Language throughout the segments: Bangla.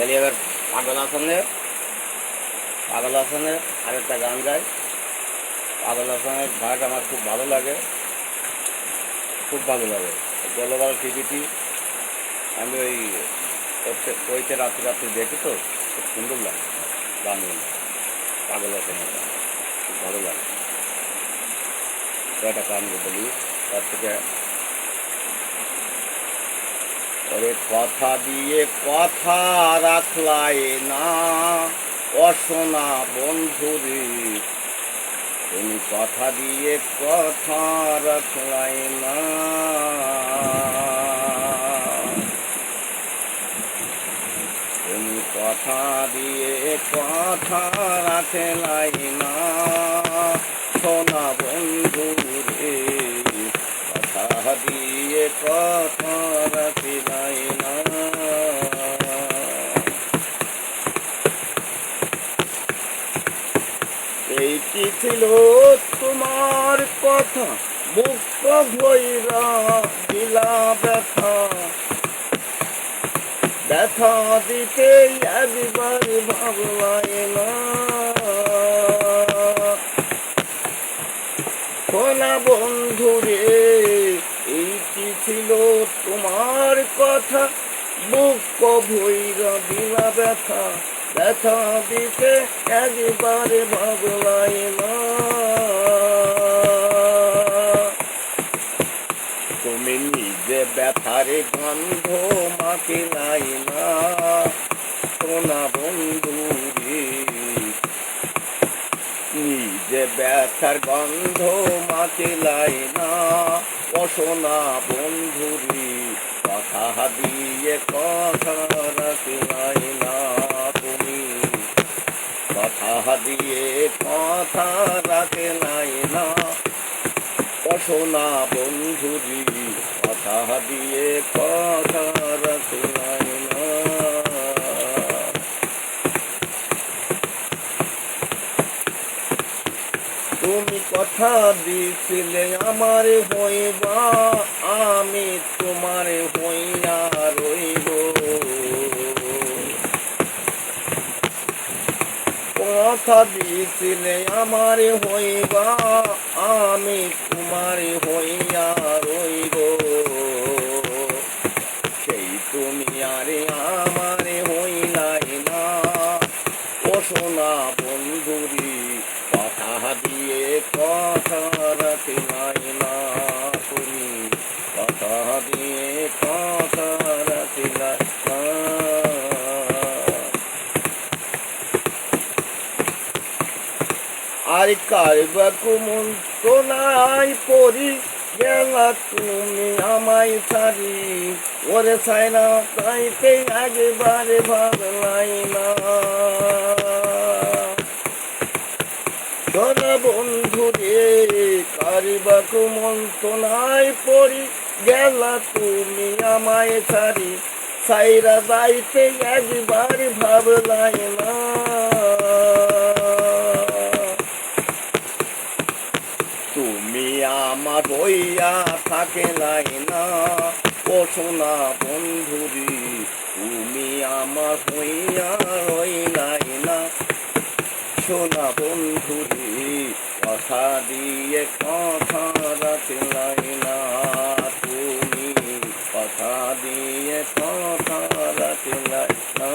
তাহলে এবার পাগল হাসানের আরেকটা গান গাই। পাগল হাসানের ঘাট আমার খুব ভালো লাগে, খুব ভালো লাগে। গ্লোবাল টিভিটি আমি ওইতে রাত্রি রাত্রি দেখি, তো খুব সুন্দর লাগে গানগুলো। পাগল হাসানের গান খুব ভালো লাগে। একটা গান বলি তার থেকে, ওরে কথা দিয়ে কথা রাখলাই না অসোনা বন্ধুরে, তুমি কথা দিয়ে কথা রাখলাই না, তুমি কথা দিয়ে কথা রাখলাই না সোনা বন্ধুরে, কথা দিয়ে কথা রাখলাই না। এইটি ছিল তোমার কথা, মুক্ত ভৈরা দিলা ব্যথা, ব্যথা দিতে একবার ভাবলাই না, সোনা বন্ধুরে। এইটি ছিল তোমার কথা, মুক্ত ভৈরা দিলা ব্যথা, ব্যথা দিতে একবারে ভাবলাই না, তুমি নিজে ব্যথারে গন্ধ মাখিলাই না সোনা বন্ধুরে, নিজে ব্যথার গন্ধ মাখিলাই না অসোনা বন্ধুরে, কথা দিয়ে কথা রাখলাই না, তুমি কথা দিয়ে কথা রাখলাই না অসোনা বন্ধুরে, কথা দিয়ে কথা রাখলাই না। তুমি কথা দিছিলে আমার হইবা, আমি তোমার হইয়া রইব, কথা দিছিলে আমার হইবা, আমি তোমার হইয়া রইব, সেই তুমি আরে আমার হইলাই না অসোনা বন্ধুরে, কথা দিয়ে কথা রাখলাই না, তুমি কথা দিয়ে কথা রাখলাই না। আর কারবা কুমন তোলাই পরি গেলা তুমি আমায় ছাড়ি, ওরে ছাইনা তাইতে একবারে ভাবলাই না, সোনা বন্ধুরে। কারবা কুমন তোলাই পরি গেলা তুমি আমায় ছাড়ি, ছাইরা যাইতে একবার ভাবলাই না, তুমি আমার হইয়া থাকলাই না ও সোনা বন্ধুরে, তুমি আমার হইয়া রইলাই না সোনা বন্ধুরে, কথা দিয়ে কথা রাখলাই না, তুমি কথা দিয়ে কথা রাখলাই না।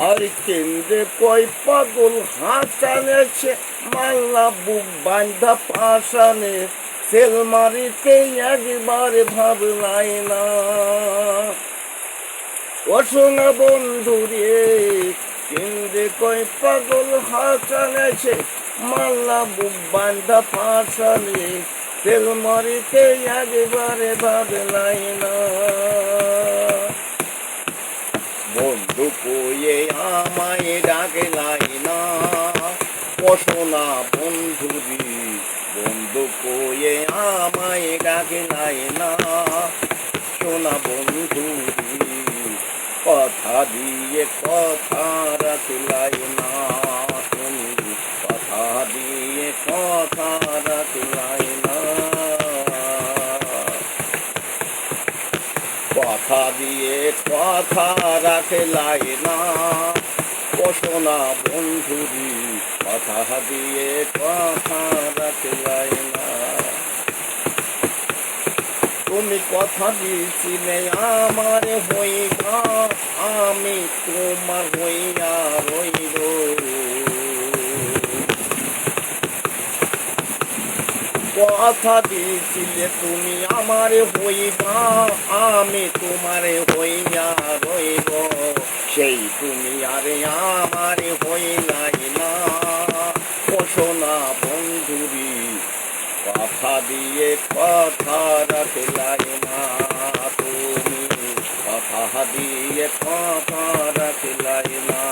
আর কেন্দ্রে কই পাগল হাসানেছে, মাল্লা বুক বান্ধা পাশানে, সেল মারিতে একবার ভাবলাই না অসোনা বন্ধুরে, কেন্দ্রে কই পাগল হাসানেছে, মাল্লা বুক বান্ধা পাশানে, সেল মারিতে একবারে ভাবলাই না, বন্ধু কয়ে আমায় ডাকলাই না অসোনা বন্ধুরে, বন্ধু কয়ে আমায় ডাকলাই না সোনা বন্ধুরে, কথা দিয়ে কথা রাখলাই না, তুমি কথা দিয়ে কথা রাখলাই না। কথা দিয়ে কথা রাখলাই না, সোনা বন্ধুরি কথা দিয়ে কথা রাখলাই না। তুমি কথা দিছিলে আমার হইবা, আমি তোমার হইয়া রইব। কথা দিছিলে তুমি আমার হইবা, আমি তোমার হইয়া রইব। সেই তুমি আরে আমার হইলাই না, সোনা বন্ধুরি কথা দিয়ে কথা রাখলাই না। তুমি কথা দিয়ে কথা রাখলাই না।